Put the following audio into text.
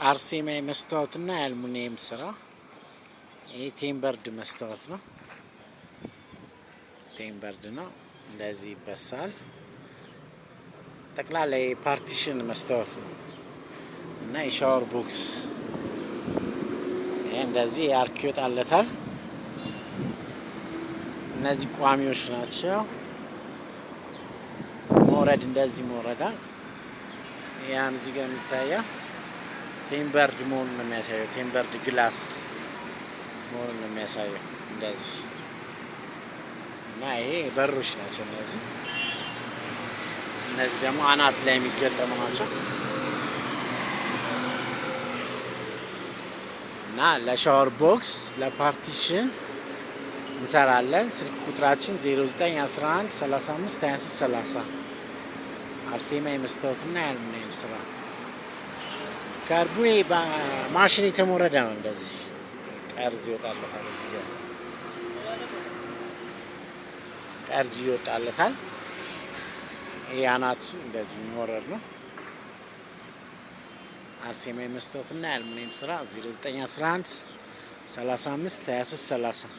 አርሴማ መስታወትና የአልሙኒየም ስራ። ይሄ ቴምበርድ መስታወት ነው። ቴምበርድ ነው። እንደዚህ ይበሳል። ጠቅላላ የፓርቲሽን መስታወት ነው እና የሻወር ቦክስ ይሄ እንደዚህ አርክ ይወጣለታል። እነዚህ ቋሚዎች ናቸው። መውረድ እንደዚህ መውረዳል። ያን እዚህ ጋር የሚታየው ቴምበርድ መሆኑን ነው የሚያሳየው። ቴምበርድ ግላስ መሆኑን ነው የሚያሳየው እንደዚህ እና ይሄ በሮች ናቸው። እነዚህ ደግሞ አናት ላይ የሚገጠሙ ናቸው እና ለሻወር ቦክስ ለፓርቲሽን እንሰራለን። ስልክ ቁጥራችን 0911 35 23 30 አርሴማ የመስታወትና የአልሙኒየም ስራ። ከርቡ ማሽን የተሞረደ ነው። እንደዚህ ጠርዝ ይወጣለታል። እዚህ ጋር ጠርዝ ይወጣለታል። ይሄ አናቱ እንደዚህ የሚወረድ ነው። አርሴማ የመስታወትና የአልሙኒየም ስራ 0911 35 23 30